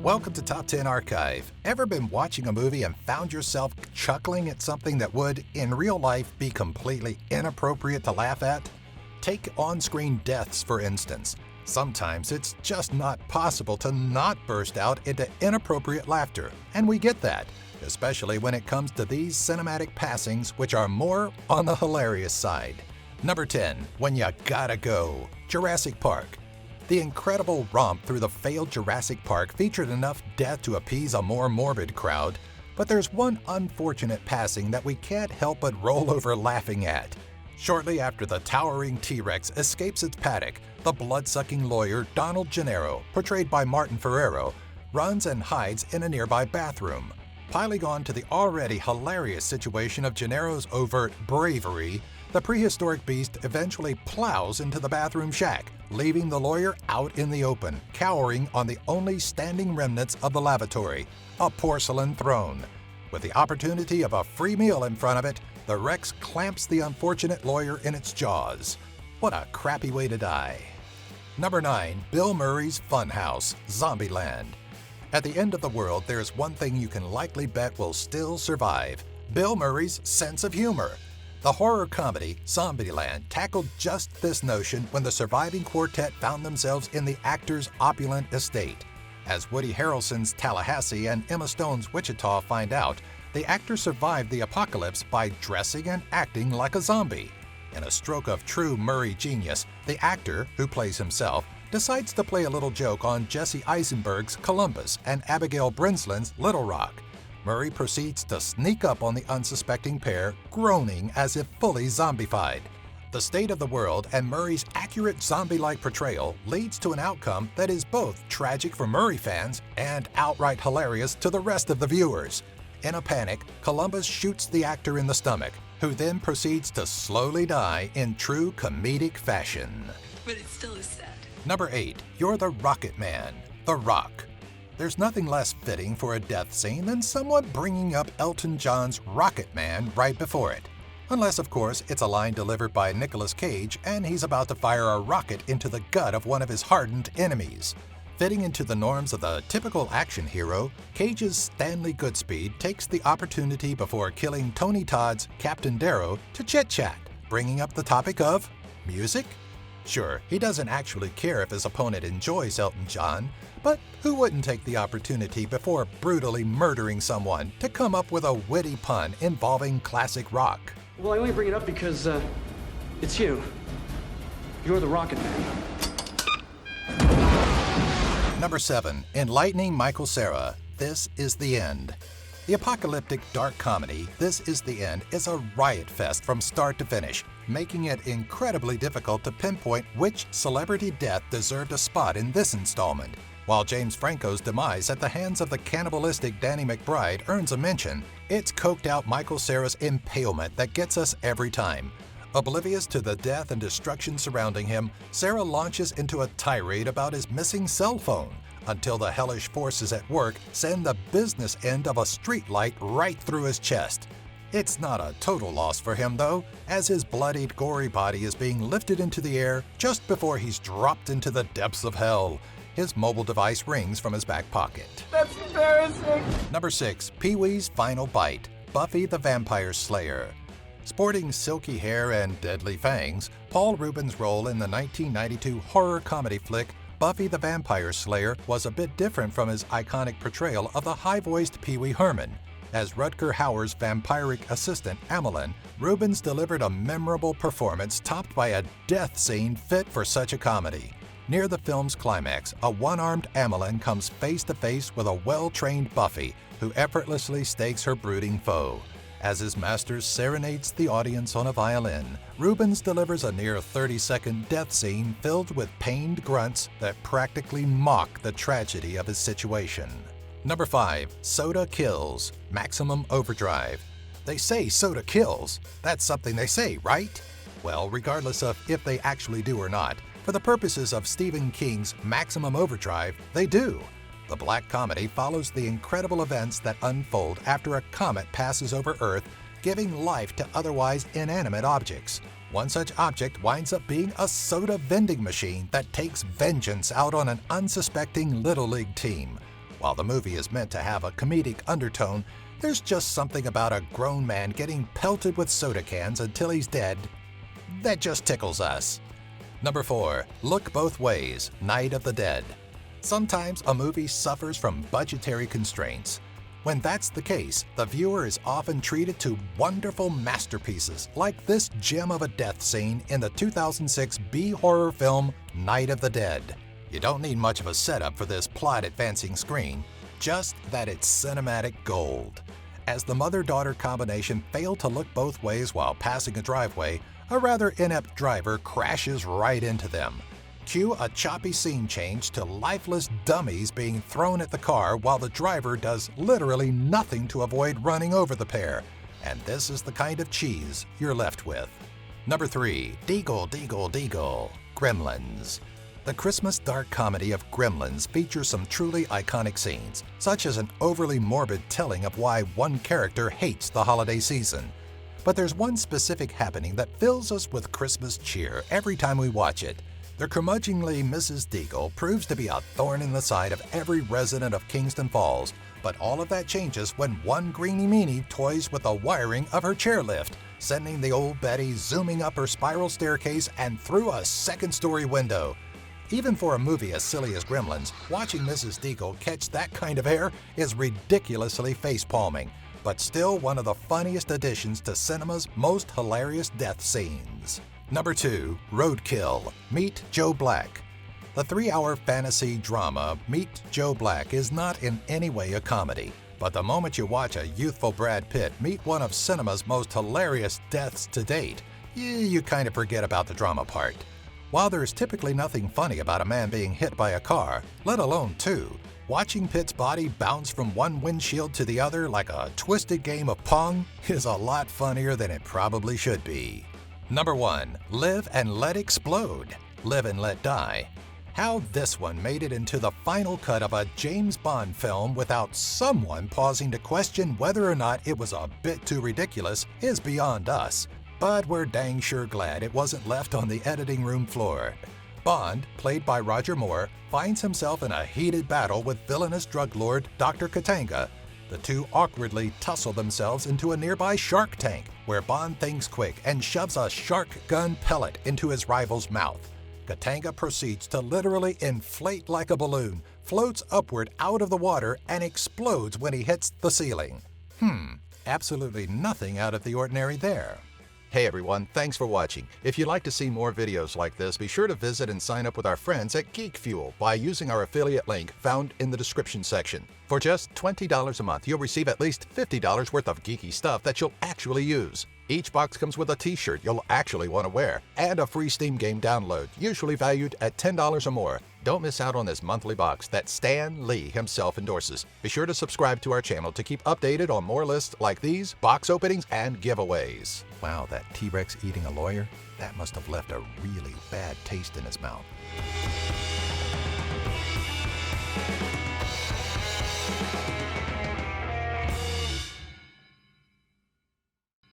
Welcome to Top 10 Archive. Ever been watching a movie and found yourself chuckling at something that would, in real life, be completely inappropriate to laugh at? Take on-screen deaths, for instance. Sometimes it's just not possible to not burst out into inappropriate laughter, and we get that, especially when it comes to these cinematic passings, which are more on the hilarious side. Number 10, When You Gotta Go, Jurassic Park. The incredible romp through the failed Jurassic Park featured enough death to appease a more morbid crowd, but there's one unfortunate passing that we can't help but roll over laughing at. Shortly after the towering T-Rex escapes its paddock, the blood-sucking lawyer Donald Gennaro, portrayed by Martin Ferrero, runs and hides in a nearby bathroom. Piling on to the already hilarious situation of Gennaro's overt bravery, the prehistoric beast eventually plows into the bathroom shack, leaving the lawyer out in the open, cowering on the only standing remnants of the lavatory, a porcelain throne. With the opportunity of a free meal in front of it, the Rex clamps the unfortunate lawyer in its jaws. What a crappy way to die. Number 9, Bill Murray's Funhouse, Zombieland. At the end of the world, there's one thing you can likely bet will still survive: Bill Murray's sense of humor. The horror comedy Zombieland tackled just this notion when the surviving quartet found themselves in the actor's opulent estate. As Woody Harrelson's Tallahassee and Emma Stone's Wichita find out, the actor survived the apocalypse by dressing and acting like a zombie. In a stroke of true Murray genius, the actor, who plays himself, decides to play a little joke on Jesse Eisenberg's Columbus and Abigail Breslin's Little Rock. Murray proceeds to sneak up on the unsuspecting pair, groaning as if fully zombified. The state of the world and Murray's accurate zombie-like portrayal leads to an outcome that is both tragic for Murray fans and outright hilarious to the rest of the viewers. In a panic, Columbus shoots the actor in the stomach, who then proceeds to slowly die in true comedic fashion. But it still is sad. Number 8, You're the Rocket Man, The Rock. There's nothing less fitting for a death scene than someone bringing up Elton John's Rocket Man right before it. Unless, of course, it's a line delivered by Nicolas Cage and he's about to fire a rocket into the gut of one of his hardened enemies. Fitting into the norms of the typical action hero, Cage's Stanley Goodspeed takes the opportunity before killing Tony Todd's Captain Darrow to chit-chat, bringing up the topic of music? Sure, he doesn't actually care if his opponent enjoys Elton John, but who wouldn't take the opportunity before brutally murdering someone to come up with a witty pun involving classic rock? Well, I only bring it up because, it's you. You're the Rocket Man. Number 7, Enlightening Michael Cera, This Is the End. The apocalyptic dark comedy This Is the End is a riot fest from start to finish, making it incredibly difficult to pinpoint which celebrity death deserved a spot in this installment. While James Franco's demise at the hands of the cannibalistic Danny McBride earns a mention, it's coked-out Michael Cera's impalement that gets us every time. Oblivious to the death and destruction surrounding him, Cera launches into a tirade about his missing cell phone, until the hellish forces at work send the business end of a streetlight right through his chest. It's not a total loss for him, though, as his bloodied, gory body is being lifted into the air just before he's dropped into the depths of hell. His mobile device rings from his back pocket. That's embarrassing. Number 6, Pee-wee's Final Bite, Buffy the Vampire Slayer. Sporting silky hair and deadly fangs, Paul Rubens' role in the 1992 horror comedy flick Buffy the Vampire Slayer was a bit different from his iconic portrayal of the high-voiced Pee Wee Herman. As Rutger Hauer's vampiric assistant, Amelin, Rubens delivered a memorable performance topped by a death scene fit for such a comedy. Near the film's climax, a one-armed Amelin comes face-to-face with a well-trained Buffy, who effortlessly stakes her brooding foe. As his master serenades the audience on a violin, Rubens delivers a near 30-second death scene filled with pained grunts that practically mock the tragedy of his situation. Number 5, Soda Kills, Maximum Overdrive. They say soda kills. That's something they say, right? Well, regardless of if they actually do or not, for the purposes of Stephen King's Maximum Overdrive, they do. The black comedy follows the incredible events that unfold after a comet passes over Earth, giving life to otherwise inanimate objects. One such object winds up being a soda vending machine that takes vengeance out on an unsuspecting Little League team. While the movie is meant to have a comedic undertone, there's just something about a grown man getting pelted with soda cans until he's dead that just tickles us. Number 4. Look Both Ways, Night of the Dead. Sometimes a movie suffers from budgetary constraints. When that's the case, the viewer is often treated to wonderful masterpieces like this gem of a death scene in the 2006 B-horror film Night of the Dead. You don't need much of a setup for this plot-advancing screen, just that it's cinematic gold. As the mother-daughter combination failed to look both ways while passing a driveway, a rather inept driver crashes right into them. Cue a choppy scene change to lifeless dummies being thrown at the car while the driver does literally nothing to avoid running over the pair. And this is the kind of cheese you're left with. Number 3. Deagle, Deagle, Deagle. Gremlins. The Christmas dark comedy of Gremlins features some truly iconic scenes, such as an overly morbid telling of why one character hates the holiday season. But there's one specific happening that fills us with Christmas cheer every time we watch it. The curmudgeonly Mrs. Deagle proves to be a thorn in the side of every resident of Kingston Falls, but all of that changes when one greenie meanie toys with the wiring of her chairlift, sending the old Betty zooming up her spiral staircase and through a second-story window. Even for a movie as silly as Gremlins, watching Mrs. Deagle catch that kind of air is ridiculously face-palming, but still one of the funniest additions to cinema's most hilarious death scenes. Number 2. Roadkill, Meet Joe Black. The 3-hour fantasy drama Meet Joe Black is not in any way a comedy, but the moment you watch a youthful Brad Pitt meet one of cinema's most hilarious deaths to date, you kind of forget about the drama part. While there's typically nothing funny about a man being hit by a car, let alone 2, watching Pitt's body bounce from one windshield to the other like a twisted game of Pong is a lot funnier than it probably should be. Number 1. Live and Let Explode, Live and Let Die. How this one made it into the final cut of a James Bond film without someone pausing to question whether or not it was a bit too ridiculous is beyond us. But we're dang sure glad it wasn't left on the editing room floor. Bond, played by Roger Moore, finds himself in a heated battle with villainous drug lord Dr. Katanga. The two awkwardly tussle themselves into a nearby shark tank, where Bond thinks quick and shoves a shark gun pellet into his rival's mouth. Katanga proceeds to literally inflate like a balloon, floats upward out of the water, and explodes when he hits the ceiling. Absolutely nothing out of the ordinary there. Hey everyone, thanks for watching. If you'd like to see more videos like this, be sure to visit and sign up with our friends at Geek Fuel by using our affiliate link found in the description section. For just $20 a month, you'll receive at least $50 worth of geeky stuff that you'll actually use. Each box comes with a t-shirt you'll actually want to wear and a free Steam game download, usually valued at $10 or more. Don't miss out on this monthly box that Stan Lee himself endorses. Be sure to subscribe to our channel to keep updated on more lists like these, box openings, and giveaways. Wow, that T-Rex eating a lawyer? That must have left a really bad taste in his mouth.